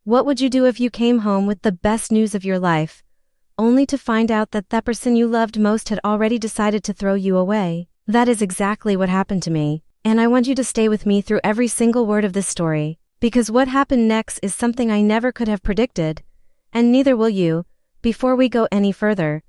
What would you do if you came home with the best news of your life, only to find out that the person you loved most had already decided to throw you away? That is exactly what happened to me, and I want you to stay with me through every single word of this story, because what happened next is something I never could have predicted, and neither will you. Before we go any further,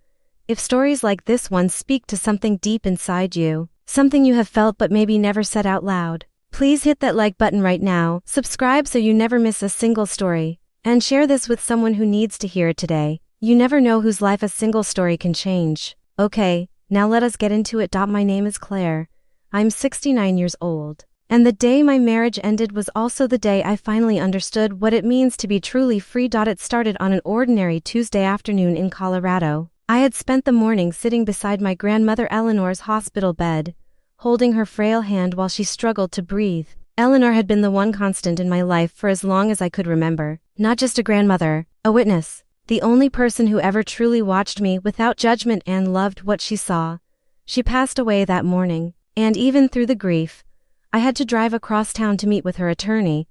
if stories like this one speak to something deep inside you, something you have felt but maybe never said out loud, please hit that like button right now, subscribe so you never miss a single story, and share this with someone who needs to hear it today. You never know whose life a single story can change. Okay, now let us get into it. My name is Claire. I'm 69 years old. And the day my marriage ended was also the day I finally understood what it means to be truly free. It started on an ordinary Tuesday afternoon in Colorado. I had spent the morning sitting beside my grandmother Eleanor's hospital bed, holding her frail hand while she struggled to breathe. Eleanor had been the one constant in my life for as long as I could remember. Not just a grandmother, a witness, the only person who ever truly watched me without judgment and loved what she saw. She passed away that morning, and even through the grief, I had to drive across town to meet with her attorney,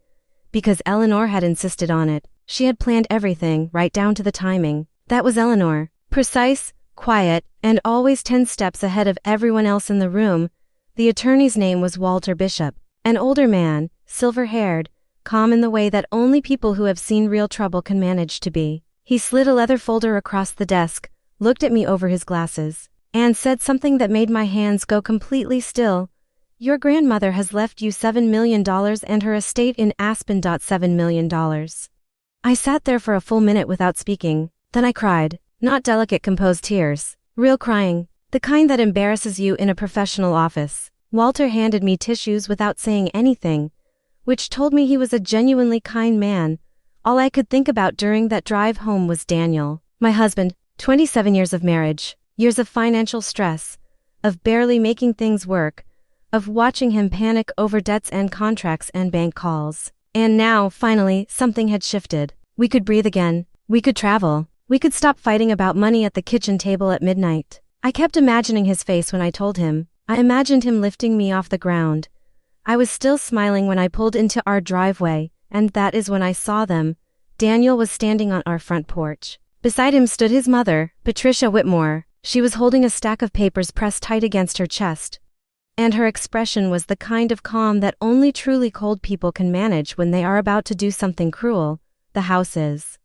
because Eleanor had insisted on it. She had planned everything, right down to the timing. That was Eleanor. Precise, quiet, and always 10 steps ahead of everyone else in the room. The attorney's name was Walter Bishop, an older man, silver-haired, calm in the way that only people who have seen real trouble can manage to be. He slid a leather folder across the desk, looked at me over his glasses, and said something that made my hands go completely still. Your grandmother has left you $7 million and her estate in Aspen. $7 million. I sat there for a full minute without speaking, then I cried. Not delicate composed tears, real crying, the kind that embarrasses you in a professional office. Walter handed me tissues without saying anything, which told me he was a genuinely kind man. All I could think about during that drive home was Daniel, my husband, 27 years of marriage, years of financial stress, of barely making things work, of watching him panic over debts and contracts and bank calls. And now, finally, something had shifted. We could breathe again. We could travel. We could stop fighting about money at the kitchen table at midnight. I kept imagining his face when I told him. I imagined him lifting me off the ground. I was still smiling when I pulled into our driveway, and that is when I saw them. Daniel was standing on our front porch. Beside him stood his mother, Patricia Whitmore. She was holding a stack of papers pressed tight against her chest, and her expression was the kind of calm that only truly cold people can manage when they are about to do something cruel. The house is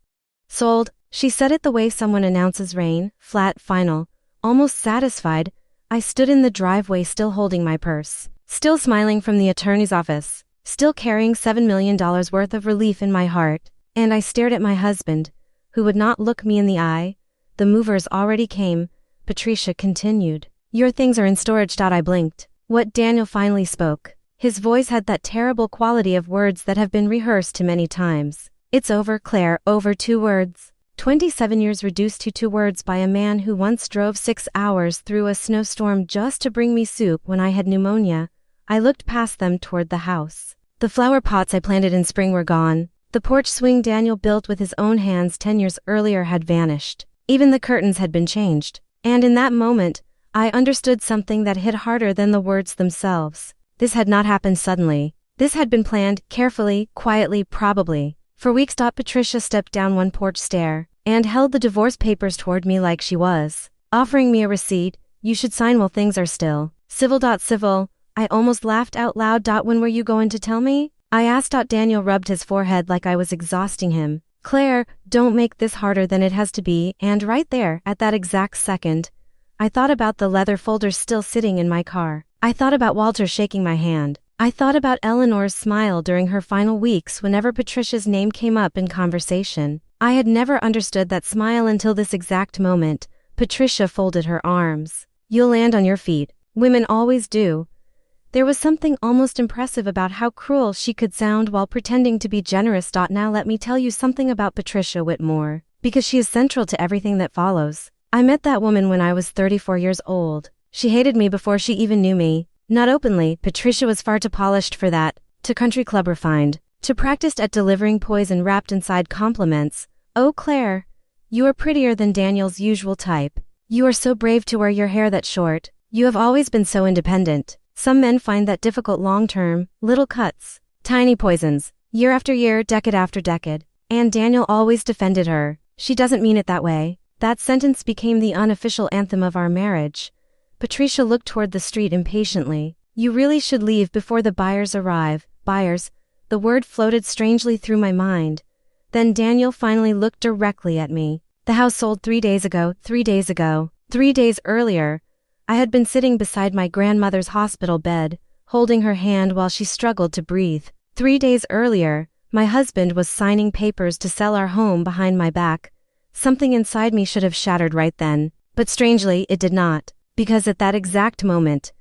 sold. She said it the way someone announces rain, flat, final, almost satisfied. I stood in the driveway still holding my purse, still smiling from the attorney's office, still carrying $7 million worth of relief in my heart, and I stared at my husband, who would not look me in the eye. The movers already came, Patricia continued. Your things are in storage. I blinked. What? Daniel finally spoke. His voice had that terrible quality of words that have been rehearsed too many times. It's over, Claire, over. 2 words. 27 years reduced to 2 words by a man who once drove 6 hours through a snowstorm just to bring me soup when I had pneumonia. I looked past them toward the house. The flower pots I planted in spring were gone. The porch swing Daniel built with his own hands 10 years earlier had vanished. Even the curtains had been changed. And in that moment, I understood something that hit harder than the words themselves. This had not happened suddenly. This had been planned, carefully, quietly, probably. For weeks. Patricia stepped down one porch stair, and held the divorce papers toward me like she was offering me a receipt. You should sign while things are still civil. Civil. I almost laughed out loud. When were you going to tell me? I asked. Daniel rubbed his forehead like I was exhausting him. Claire, don't make this harder than it has to be. And right there, at that exact second, I thought about the leather folders still sitting in my car. I thought about Walter shaking my hand. I thought about Eleanor's smile during her final weeks whenever Patricia's name came up in conversation. I had never understood that smile until this exact moment. Patricia folded her arms. You'll land on your feet. Women always do. There was something almost impressive about how cruel she could sound while pretending to be generous. Now let me tell you something about Patricia Whitmore, because she is central to everything that follows. I met that woman when I was 34 years old. She hated me before she even knew me. Not openly. Patricia was far too polished for that, too country club refined, too practiced at delivering poison wrapped inside compliments. Oh Claire, you are prettier than Daniel's usual type. You are so brave to wear your hair that short. You have always been so independent. Some men find that difficult long-term, little cuts, tiny poisons, year after year, decade after decade. And Daniel always defended her. She doesn't mean it that way. That sentence became the unofficial anthem of our marriage. Patricia looked toward the street impatiently. You really should leave before the buyers arrive. Buyers? The word floated strangely through my mind. Then Daniel finally looked directly at me. The house sold 3 days ago, 3 days ago. 3 days earlier, I had been sitting beside my grandmother's hospital bed, holding her hand while she struggled to breathe. 3 days earlier, my husband was signing papers to sell our home behind my back. Something inside me should have shattered right then, but strangely it did not, because at that exact moment,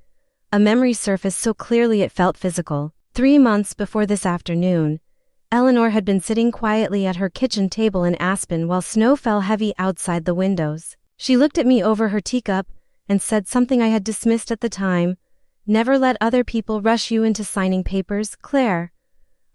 a memory surfaced so clearly it felt physical. 3 months before this afternoon, Eleanor had been sitting quietly at her kitchen table in Aspen while snow fell heavy outside the windows. She looked at me over her teacup and said something I had dismissed at the time. Never let other people rush you into signing papers, Claire.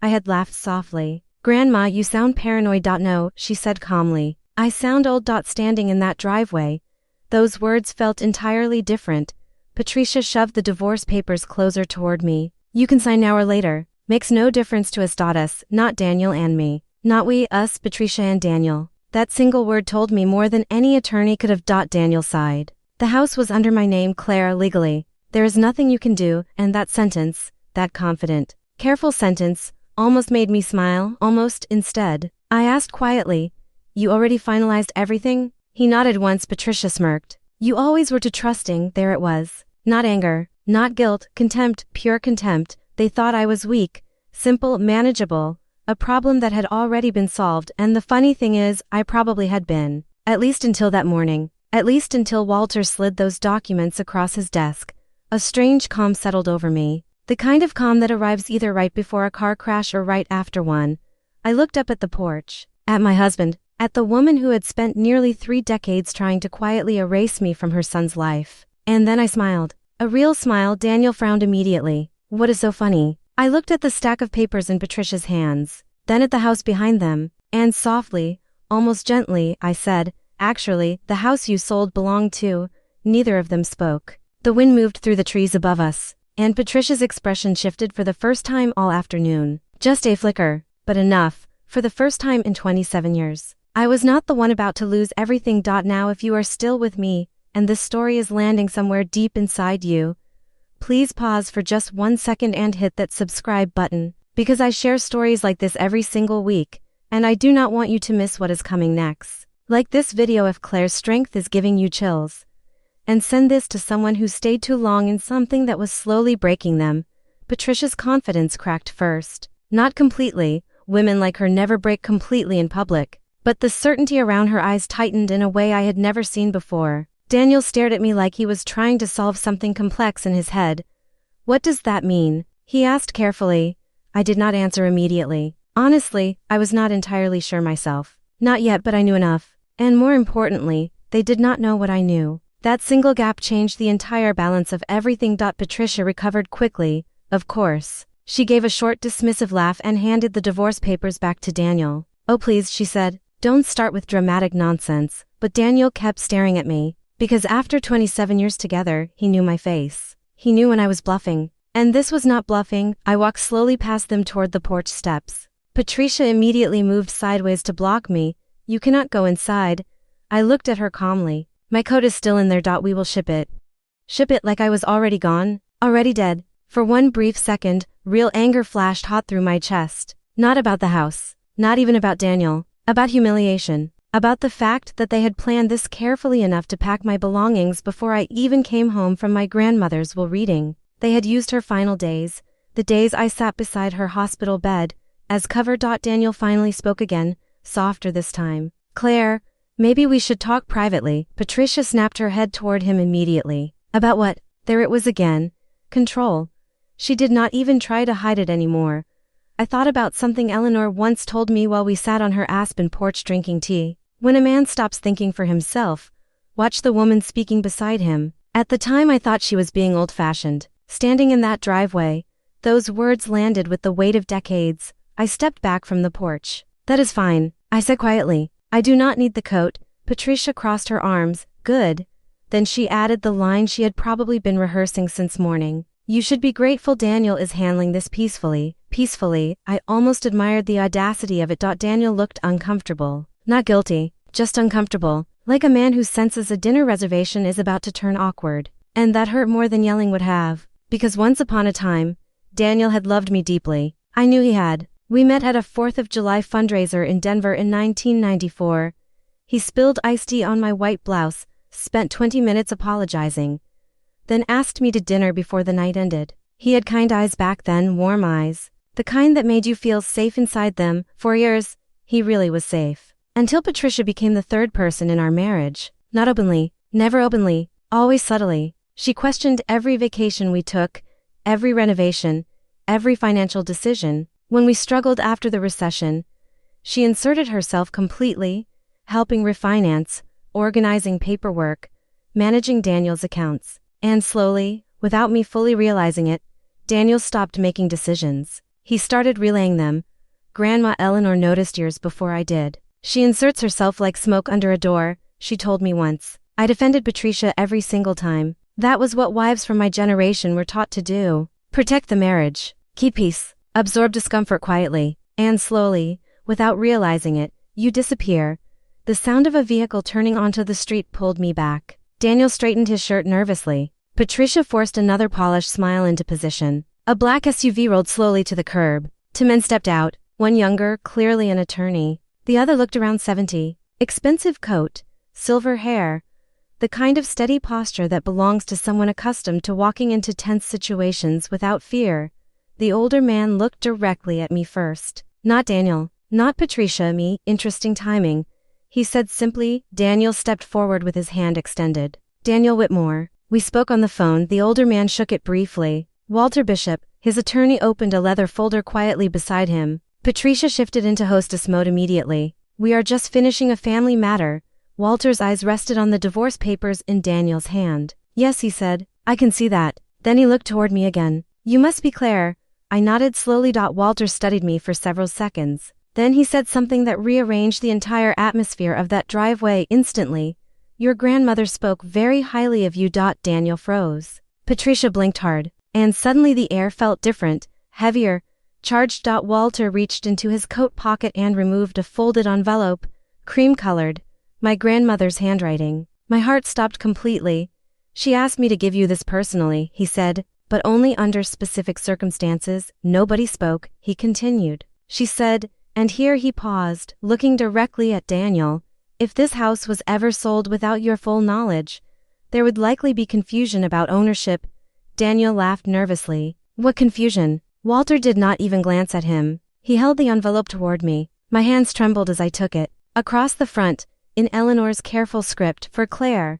I had laughed softly. Grandma, you sound paranoid. No, she said calmly. I sound old. Standing in that driveway. Those words felt entirely different. Patricia shoved the divorce papers closer toward me. You can sign now or later. Makes no difference to us. Us, not Daniel and me. Not we, us, Patricia and Daniel. That single word told me more than any attorney could have. Daniel sighed. The house was under my name, Claire, legally. There is nothing you can do, and that sentence, that confident, careful sentence, almost made me smile, almost. Instead, I asked quietly, you already finalized everything? He nodded once. Patricia smirked. You always were too trusting. There it was. Not anger, not guilt, contempt, pure contempt. They thought I was weak, simple, manageable, a problem that had already been solved, and the funny thing is, I probably had been. At least until that morning. At least until Walter slid those documents across his desk. A strange calm settled over me. The kind of calm that arrives either right before a car crash or right after one. I looked up at the porch, at my husband, at the woman who had spent nearly 3 decades trying to quietly erase me from her son's life. And then I smiled. A real smile. Daniel frowned immediately. What is so funny? I looked at the stack of papers in Patricia's hands, then at the house behind them, and softly, almost gently, I said, actually, the house you sold belonged to. Neither of them spoke. The wind moved through the trees above us, and Patricia's expression shifted for the first time all afternoon. Just a flicker, but enough, for the first time in 27 years. I was not the one about to lose everything. Now if you are still with me, and this story is landing somewhere deep inside you, please pause for just 1 second and hit that subscribe button, because I share stories like this every single week, and I do not want you to miss what is coming next. Like this video if Claire's strength is giving you chills. And send this to someone who stayed too long in something that was slowly breaking them. Patricia's confidence cracked first. Not completely, women like her never break completely in public, but the certainty around her eyes tightened in a way I had never seen before. Daniel stared at me like he was trying to solve something complex in his head. What does that mean? He asked carefully. I did not answer immediately. Honestly, I was not entirely sure myself. Not yet, but I knew enough. And more importantly, they did not know what I knew. That single gap changed the entire balance of everything. Patricia recovered quickly, of course. She gave a short dismissive laugh and handed the divorce papers back to Daniel. Oh please, she said, don't start with dramatic nonsense. But Daniel kept staring at me. Because after 27 years together, he knew my face. He knew when I was bluffing. And this was not bluffing. I walked slowly past them toward the porch steps. Patricia immediately moved sideways to block me. You cannot go inside. I looked at her calmly. My coat is still in there. We will ship it. Ship it like I was already gone? Already dead? For one brief second, real anger flashed hot through my chest. Not about the house. Not even about Daniel. About humiliation. About the fact that they had planned this carefully enough to pack my belongings before I even came home from my grandmother's will reading. They had used her final days, the days I sat beside her hospital bed, as cover. Daniel finally spoke again, softer this time. Claire, maybe we should talk privately. Patricia snapped her head toward him immediately. About what? There it was again. Control. She did not even try to hide it anymore. I thought about something Eleanor once told me while we sat on her Aspen porch drinking tea. When a man stops thinking for himself, watch the woman speaking beside him. At the time I thought she was being old-fashioned. Standing in that driveway, those words landed with the weight of decades. I stepped back from the porch. That is fine, I said quietly. I do not need the coat. Patricia crossed her arms. Good. Then she added the line she had probably been rehearsing since morning. You should be grateful Daniel is handling this peacefully. peacefully. I almost admired the audacity of it. Daniel looked uncomfortable. Not guilty, just uncomfortable, like a man who senses a dinner reservation is about to turn awkward. And that hurt more than yelling would have. Because once upon a time, Daniel had loved me deeply. I knew he had. We met at a 4th of July fundraiser in Denver in 1994. He spilled iced tea on my white blouse, spent 20 minutes apologizing, then asked me to dinner before the night ended. He had kind eyes back then, warm eyes, the kind that made you feel safe inside them. For years, he really was safe. Until Patricia became the third person in our marriage. Not openly, never openly, always subtly. She questioned every vacation we took, every renovation, every financial decision. When we struggled after the recession, she inserted herself completely, helping refinance, organizing paperwork, managing Daniel's accounts. And slowly, without me fully realizing it, Daniel stopped making decisions. He started relaying them. Grandma Eleanor noticed years before I did. She inserts herself like smoke under a door, she told me once. I defended Patricia every single time. That was what wives from my generation were taught to do. Protect the marriage. Keep peace. Absorb discomfort quietly. And slowly, without realizing it, you disappear. The sound of a vehicle turning onto the street pulled me back. Daniel straightened his shirt nervously. Patricia forced another polished smile into position. A black SUV rolled slowly to the curb. Two men stepped out, one younger, clearly an attorney. The other looked around 70. Expensive coat, silver hair. The kind of steady posture that belongs to someone accustomed to walking into tense situations without fear. The older man looked directly at me first. Not Daniel, not Patricia, me. Interesting timing. He said simply. Daniel stepped forward with his hand extended. Daniel Whitmore. We spoke on the phone. The older man shook it briefly. Walter Bishop. His attorney opened a leather folder quietly beside him. Patricia shifted into hostess mode immediately. We are just finishing a family matter. Walter's eyes rested on the divorce papers in Daniel's hand. Yes, he said. I can see that. Then he looked toward me again. You must be Clare. I nodded slowly. Walter studied me for several seconds. Then he said something that rearranged the entire atmosphere of that driveway instantly. Your grandmother spoke very highly of you. Daniel froze. Patricia blinked hard, and suddenly the air felt different, heavier, charged. Walter reached into his coat pocket and removed a folded envelope, cream-colored, my grandmother's handwriting. My heart stopped completely. She asked me to give you this personally, he said, but only under specific circumstances. Nobody spoke, he continued. She said, and here he paused, looking directly at Daniel, if this house was ever sold without your full knowledge, there would likely be confusion about ownership. Daniel laughed nervously. What confusion? Walter did not even glance at him. He held the envelope toward me. My hands trembled as I took it. Across the front, in Eleanor's careful script, for Clare.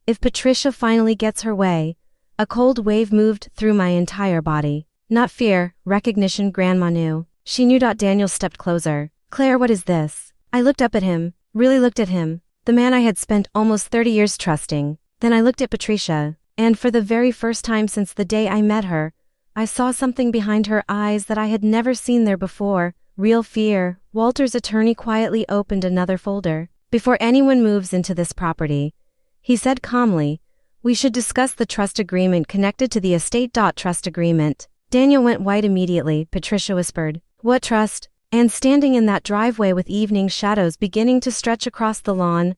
If Patricia finally gets her way. A cold wave moved through my entire body. Not fear, recognition. Grandma knew. She knew. Daniel stepped closer. Clare, what is this? I looked up at him, really looked at him, the man I had spent almost 30 years trusting. Then I looked at Patricia, and for the very first time since the day I met her, I saw something behind her eyes that I had never seen there before. Real fear. Walter's attorney quietly opened another folder. Before anyone moves into this property, he said calmly, we should discuss the trust agreement connected to the estate. Trust agreement. Daniel went white immediately. Patricia whispered, what trust? And standing in that driveway with evening shadows beginning to stretch across the lawn,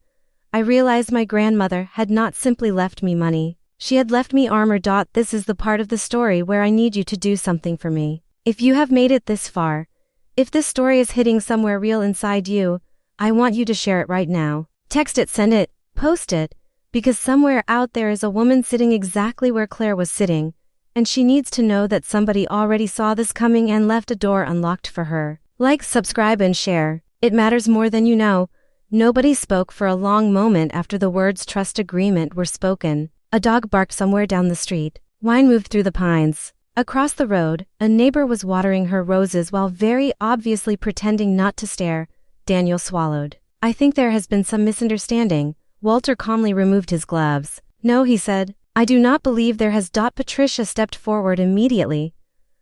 I realized my grandmother had not simply left me money. She had left me armor. This is the part of the story where I need you to do something for me. If you have made it this far, if this story is hitting somewhere real inside you, I want you to share it right now. Text it, send it, post it, because somewhere out there is a woman sitting exactly where Clare was sitting, and she needs to know that somebody already saw this coming and left a door unlocked for her. Like, subscribe, and share. It matters more than you know. Nobody spoke for a long moment after the words trust agreement were spoken. A dog barked somewhere down the street. Wine moved through the pines. Across the road, a neighbor was watering her roses while very obviously pretending not to stare. Daniel swallowed. I think there has been some misunderstanding. Walter calmly removed his gloves. No, he said. I do not believe there has. Patricia stepped forward immediately.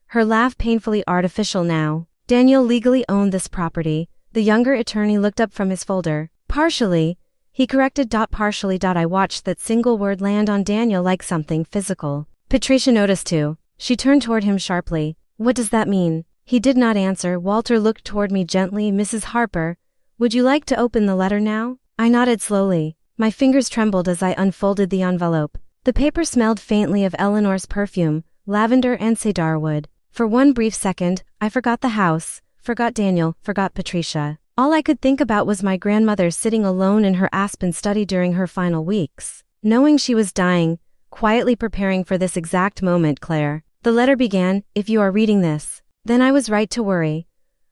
Her laugh painfully artificial now. Daniel legally owned this property. The younger attorney looked up from his folder. Partially. He corrected. Partially. I watched that single word land on Daniel like something physical. Patricia noticed too. She turned toward him sharply. What does that mean? He did not answer. Walter looked toward me gently. Mrs. Harper, would you like to open the letter now? I nodded slowly. My fingers trembled as I unfolded the envelope. The paper smelled faintly of Eleanor's perfume, lavender and cedarwood. For one brief second, I forgot the house, forgot Daniel, forgot Patricia. All I could think about was my grandmother sitting alone in her Aspen study during her final weeks. Knowing she was dying, quietly preparing for this exact moment, Claire. The letter began, if you are reading this, then I was right to worry.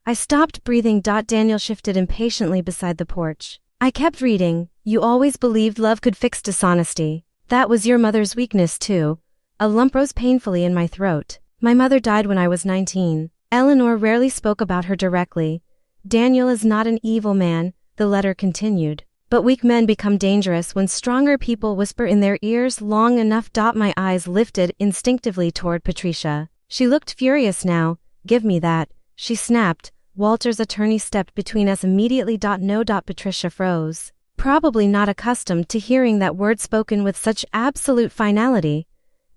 I stopped breathing. Daniel shifted impatiently beside the porch. I kept reading, you always believed love could fix dishonesty. That was your mother's weakness too. A lump rose painfully in my throat. My mother died when I was 19. Eleanor rarely spoke about her directly. Daniel is not an evil man, the letter continued. But weak men become dangerous when stronger people whisper in their ears long enough. My eyes lifted instinctively toward Patricia. She looked furious now. Give me that, she snapped. Walter's attorney stepped between us immediately. No. Patricia froze, probably not accustomed to hearing that word spoken with such absolute finality.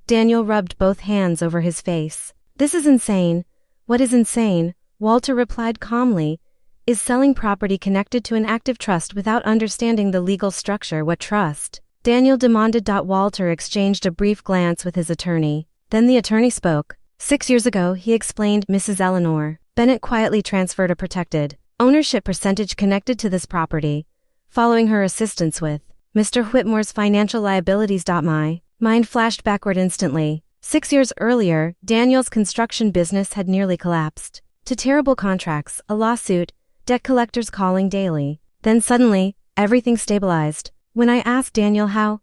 Daniel rubbed both hands over his face. This is insane. What is insane? Walter replied calmly. Is selling property connected to an active trust without understanding the legal structure? What trust? Daniel demanded. Walter exchanged a brief glance with his attorney. Then the attorney spoke. 6 years ago, he explained, Mrs. Eleanor Bennett quietly transferred a protected ownership percentage connected to this property, following her assistance with Mr. Whitmore's financial liabilities. My mind flashed backward instantly. 6 years earlier, Daniel's construction business had nearly collapsed. To terrible contracts, a lawsuit, debt collectors calling daily. Then suddenly, everything stabilized. When I asked Daniel how,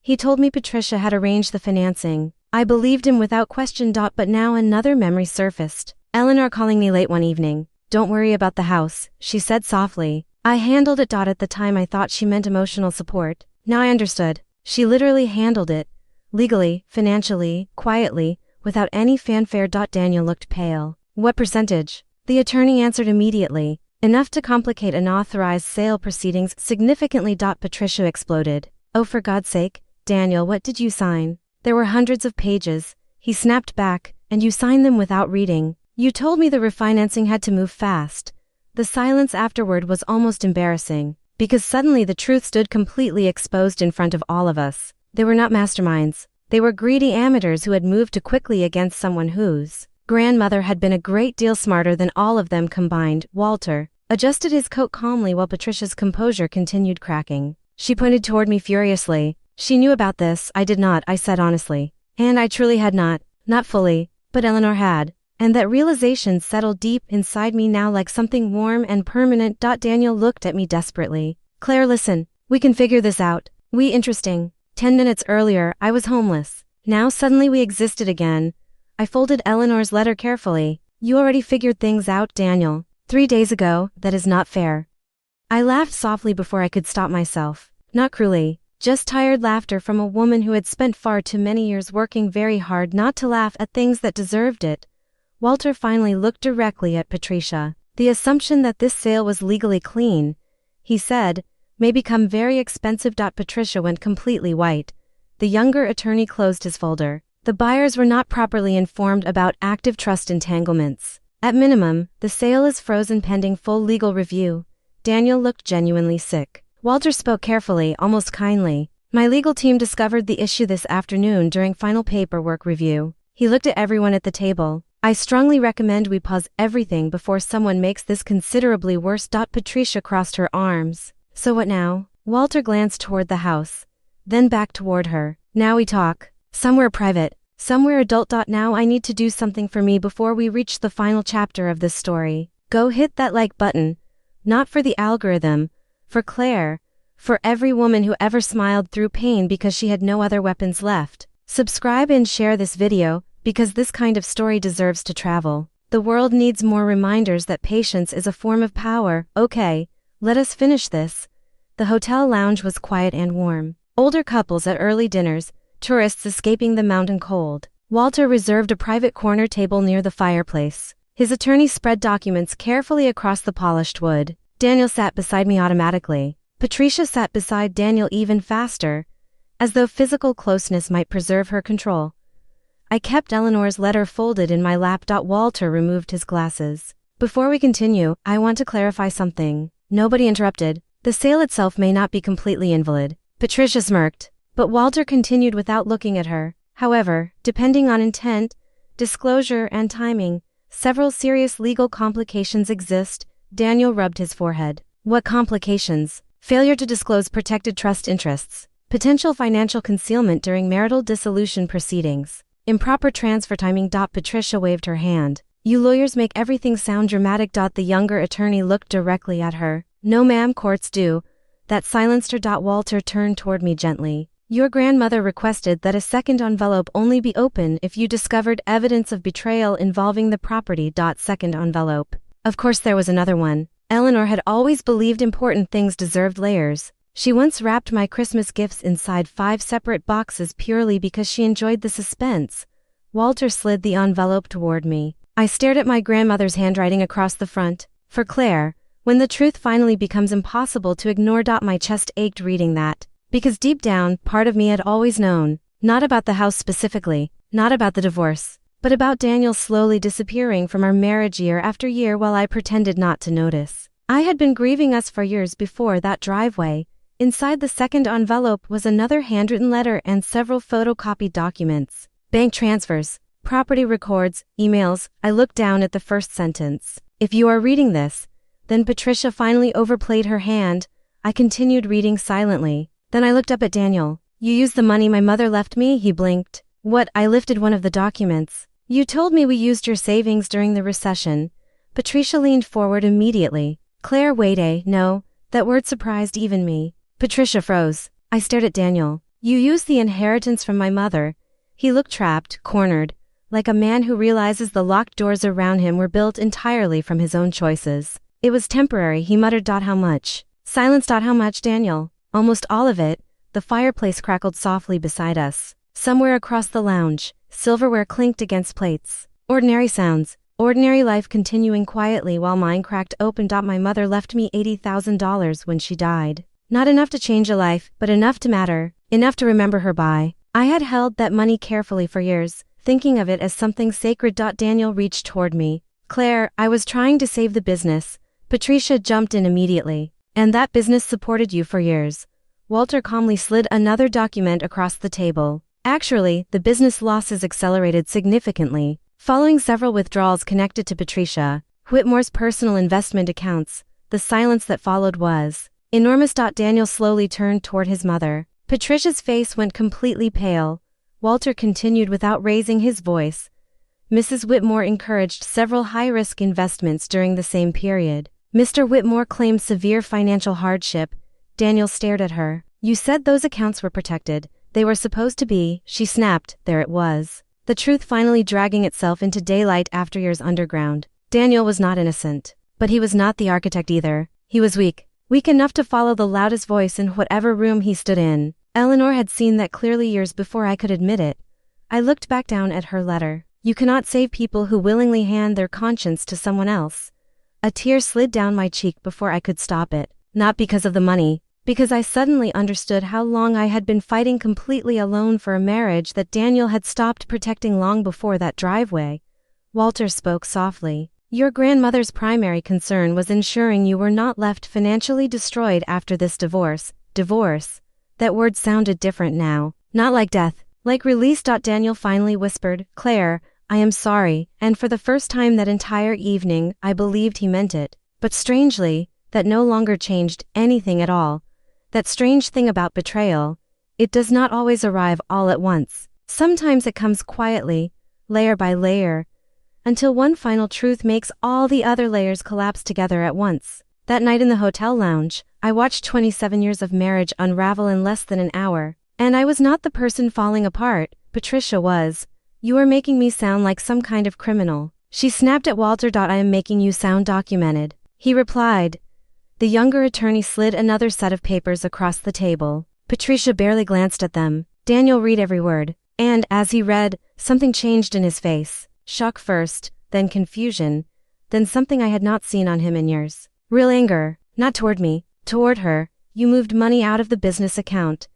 he told me Patricia had arranged the financing. I believed him without question. But now another memory surfaced. Eleanor calling me late one evening. Don't worry about the house, she said softly. I handled it. At the time I thought she meant emotional support. Now I understood. She literally handled it. Legally, financially, quietly, without any fanfare. Daniel looked pale. What percentage? The attorney answered immediately. Enough to complicate unauthorized sale proceedings significantly. Patricia exploded. Oh, for God's sake, Daniel, what did you sign? There were hundreds of pages. He snapped back. And you signed them without reading. You told me the refinancing had to move fast. The silence afterward was almost embarrassing, because suddenly the truth stood completely exposed in front of all of us. They were not masterminds. They were greedy amateurs who had moved too quickly against someone whose grandmother had been a great deal smarter than all of them combined. Walter adjusted his coat calmly while Patricia's composure continued cracking. She pointed toward me furiously. She knew about this. I did not, I said honestly. And I truly had not. Not fully, but Eleanor had. And that realization settled deep inside me now like something warm and permanent. Daniel looked at me desperately. Claire, listen, we can figure this out. Interesting. 10 minutes earlier, I was homeless. Now suddenly we existed again. I folded Eleanor's letter carefully. You already figured things out, Daniel. 3 days ago, that is not fair. I laughed softly before I could stop myself. Not cruelly. Just tired laughter from a woman who had spent far too many years working very hard not to laugh at things that deserved it. Walter finally looked directly at Patricia. The assumption that this sale was legally clean, he said, may become very expensive. Patricia went completely white. The younger attorney closed his folder. The buyers were not properly informed about active trust entanglements. At minimum, the sale is frozen pending full legal review. Daniel looked genuinely sick. Walter spoke carefully, almost kindly. My legal team discovered the issue this afternoon during final paperwork review. He looked at everyone at the table. I strongly recommend we pause everything before someone makes this considerably worse. Patricia crossed her arms. So what now? Walter glanced toward the house, then back toward her. Now we talk. Somewhere private. Somewhere adult. Now I need to do something for me before we reach the final chapter of this story. Go hit that like button. Not for the algorithm. For Claire. For every woman who ever smiled through pain because she had no other weapons left. Subscribe and share this video, because this kind of story deserves to travel. The world needs more reminders that patience is a form of power. Okay, let us finish this. The hotel lounge was quiet and warm. Older couples at early dinners, tourists escaping the mountain cold. Walter reserved a private corner table near the fireplace. His attorney spread documents carefully across the polished wood. Daniel sat beside me automatically. Patricia sat beside Daniel even faster, as though physical closeness might preserve her control. I kept Eleanor's letter folded in my lap. Walter removed his glasses. Before we continue, I want to clarify something. Nobody interrupted. The sale itself may not be completely invalid. Patricia smirked, but Walter continued without looking at her. However, depending on intent, disclosure, and timing, several serious legal complications exist. Daniel rubbed his forehead. What complications? Failure to disclose protected trust interests, potential financial concealment during marital dissolution proceedings, improper transfer timing. Patricia waved her hand. You lawyers make everything sound dramatic. The younger attorney looked directly at her. No ma'am, courts do. That silenced her. Walter turned toward me gently. Your grandmother requested that a second envelope only be open if you discovered evidence of betrayal involving the property. Second envelope. Of course there was another one. Eleanor had always believed important things deserved layers. She once wrapped my Christmas gifts inside 5 separate boxes purely because she enjoyed the suspense. Walter slid the envelope toward me. I stared at my grandmother's handwriting across the front. For Claire, when the truth finally becomes impossible to ignore. My chest ached reading that. Because deep down, part of me had always known. Not about the house specifically, not about the divorce, but about Daniel slowly disappearing from our marriage year after year while I pretended not to notice. I had been grieving us for years before that driveway. Inside the second envelope was another handwritten letter and several photocopied documents. Bank transfers, property records, emails. I looked down at the first sentence. If you are reading this, then Patricia finally overplayed her hand. I continued reading silently. Then I looked up at Daniel. You used the money my mother left me? He blinked. What? I lifted one of the documents. You told me we used your savings during the recession. Patricia leaned forward immediately. Claire, wait, no. That word surprised even me. Patricia froze. I stared at Daniel. You used the inheritance from my mother. He looked trapped, cornered, like a man who realizes the locked doors around him were built entirely from his own choices. It was temporary, he muttered. How much? Silence. How much, Daniel? Almost all of it. The fireplace crackled softly beside us. Somewhere across the lounge, silverware clinked against plates. Ordinary sounds, ordinary life continuing quietly while mine cracked open. My mother left me $80,000 when she died. Not enough to change a life, but enough to matter, enough to remember her by. I had held that money carefully for years, thinking of it as something sacred. Daniel reached toward me. Claire, I was trying to save the business. Patricia jumped in immediately. And that business supported you for years. Walter calmly slid another document across the table. Actually, the business losses accelerated significantly, following several withdrawals connected to Patricia Whitmore's personal investment accounts. The silence that followed was enormous. Daniel slowly turned toward his mother. Patricia's face went completely pale. Walter continued without raising his voice. Mrs. Whitmore encouraged several high-risk investments during the same period. Mr. Whitmore claimed severe financial hardship. Daniel stared at her. You said those accounts were protected. They were supposed to be, she snapped. There it was. The truth finally dragging itself into daylight after years underground. Daniel was not innocent. But he was not the architect either. He was weak. Weak enough to follow the loudest voice in whatever room he stood in. Eleanor had seen that clearly years before I could admit it. I looked back down at her letter. You cannot save people who willingly hand their conscience to someone else. A tear slid down my cheek before I could stop it. Not because of the money, because I suddenly understood how long I had been fighting completely alone for a marriage that Daniel had stopped protecting long before that driveway. Walter spoke softly. Your grandmother's primary concern was ensuring you were not left financially destroyed after this divorce. Divorce. That word sounded different now. Not like death, like release. Daniel finally whispered, Claire, I am sorry, and for the first time that entire evening, I believed he meant it. But strangely, that no longer changed anything at all. That strange thing about betrayal. It does not always arrive all at once. Sometimes it comes quietly, layer by layer, until one final truth makes all the other layers collapse together at once. That night in the hotel lounge, I watched 27 years of marriage unravel in less than an hour. And I was not the person falling apart, Patricia was. You are making me sound like some kind of criminal. She snapped at Walter. I am making you sound documented. He replied. The younger attorney slid another set of papers across the table. Patricia barely glanced at them. Daniel read every word. And, as he read, something changed in his face. Shock first, then confusion, then something I had not seen on him in years. Real anger, not toward me, toward her. You moved money out of the business account.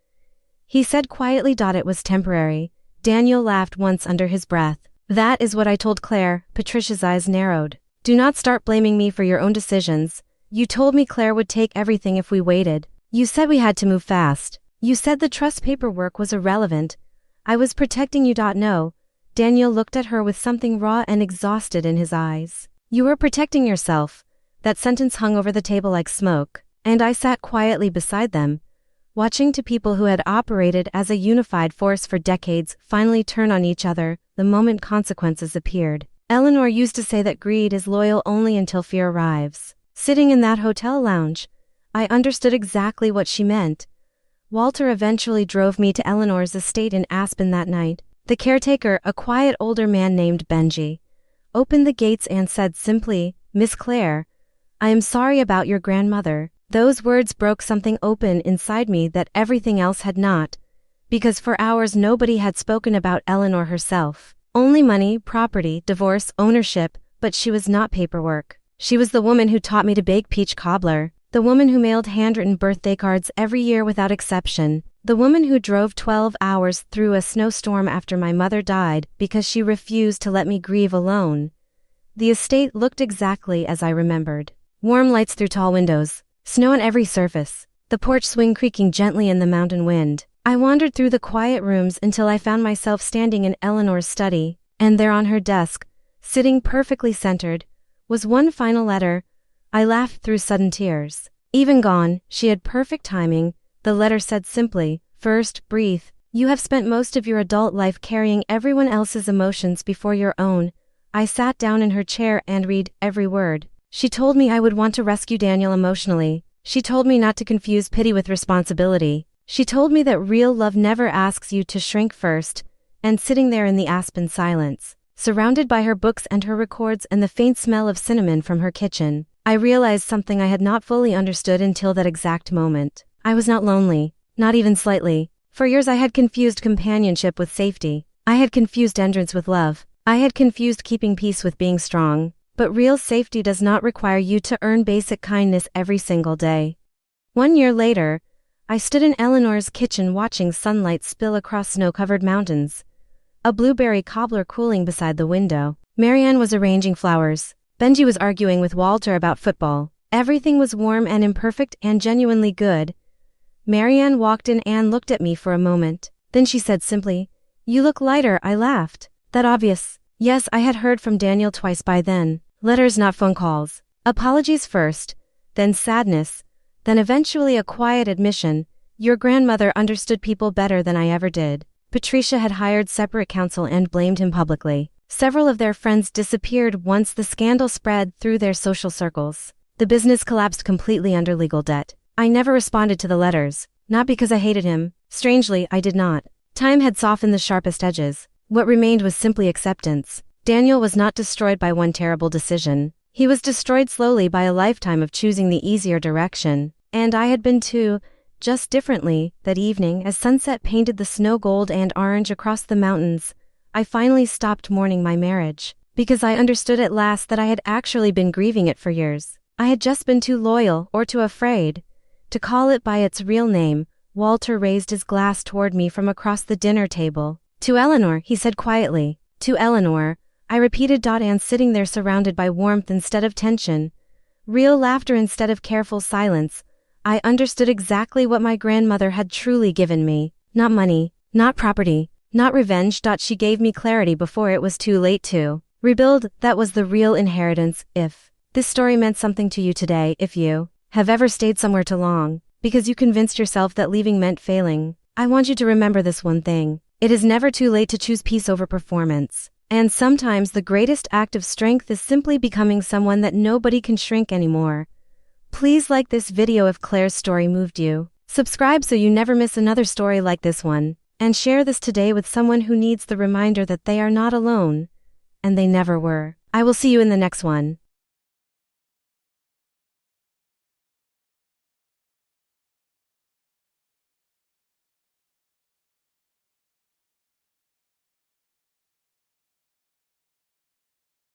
He said quietly. It was temporary. Daniel laughed once under his breath. That is what I told Claire. Patricia's eyes narrowed. Do not start blaming me for your own decisions. You told me Claire would take everything if we waited. You said we had to move fast. You said the trust paperwork was irrelevant. I was protecting you. No. Daniel looked at her with something raw and exhausted in his eyes. You were protecting yourself. That sentence hung over the table like smoke, and I sat quietly beside them, watching two people who had operated as a unified force for decades finally turn on each other the moment consequences appeared. Eleanor used to say that greed is loyal only until fear arrives. Sitting in that hotel lounge, I understood exactly what she meant. Walter eventually drove me to Eleanor's estate in Aspen that night. The caretaker, a quiet older man named Benji, opened the gates and said simply, "Miss Clare, I am sorry about your grandmother." Those words broke something open inside me that everything else had not, because for hours nobody had spoken about Eleanor herself. Only money, property, divorce, ownership, but she was not paperwork. She was the woman who taught me to bake peach cobbler, the woman who mailed handwritten birthday cards every year without exception, the woman who drove 12 hours through a snowstorm after my mother died because she refused to let me grieve alone. The estate looked exactly as I remembered. Warm lights through tall windows, snow on every surface, the porch swing creaking gently in the mountain wind. I wandered through the quiet rooms until I found myself standing in Eleanor's study, and there on her desk, sitting perfectly centered, was one final letter. I laughed through sudden tears. Even gone, she had perfect timing. The letter said simply, "First, breathe. You have spent most of your adult life carrying everyone else's emotions before your own." I sat down in her chair and read every word. She told me I would want to rescue Daniel emotionally. She told me not to confuse pity with responsibility. She told me that real love never asks you to shrink first. And sitting there in the Aspen silence, surrounded by her books and her records and the faint smell of cinnamon from her kitchen, I realized something I had not fully understood until that exact moment. I was not lonely, not even slightly. For years I had confused companionship with safety. I had confused endurance with love. I had confused keeping peace with being strong. But real safety does not require you to earn basic kindness every single day. 1 year later, I stood in Eleanor's kitchen watching sunlight spill across snow-covered mountains. A blueberry cobbler cooling beside the window. Marianne was arranging flowers. Benji was arguing with Walter about football. Everything was warm and imperfect and genuinely good. Marianne walked in and looked at me for a moment. Then she said simply, "You look lighter." I laughed. That obvious. Yes, I had heard from Daniel twice by then. Letters, not phone calls. Apologies first, then sadness, then eventually a quiet admission. Your grandmother understood people better than I ever did. Patricia had hired separate counsel and blamed him publicly. Several of their friends disappeared once the scandal spread through their social circles. The business collapsed completely under legal debt. I never responded to the letters, not because I hated him. Strangely, I did not. Time had softened the sharpest edges. What remained was simply acceptance. Daniel was not destroyed by one terrible decision. He was destroyed slowly by a lifetime of choosing the easier direction. And I had been too, just differently. That evening, as sunset painted the snow gold and orange across the mountains, I finally stopped mourning my marriage. Because I understood at last that I had actually been grieving it for years. I had just been too loyal, or too afraid, to call it by its real name. Walter raised his glass toward me from across the dinner table. "To Eleanor," he said quietly. "To Eleanor," I repeated. And sitting there surrounded by warmth instead of tension, real laughter instead of careful silence, I understood exactly what my grandmother had truly given me. Not money, not property, not revenge. She gave me clarity before it was too late to rebuild. That was the real inheritance. If this story meant something to you today, if you have ever stayed somewhere too long because you convinced yourself that leaving meant failing, I want you to remember this one thing. It is never too late to choose peace over performance. And sometimes the greatest act of strength is simply becoming someone that nobody can shrink anymore. Please like this video if Claire's story moved you. Subscribe so you never miss another story like this one. And share this today with someone who needs the reminder that they are not alone. And they never were. I will see you in the next one.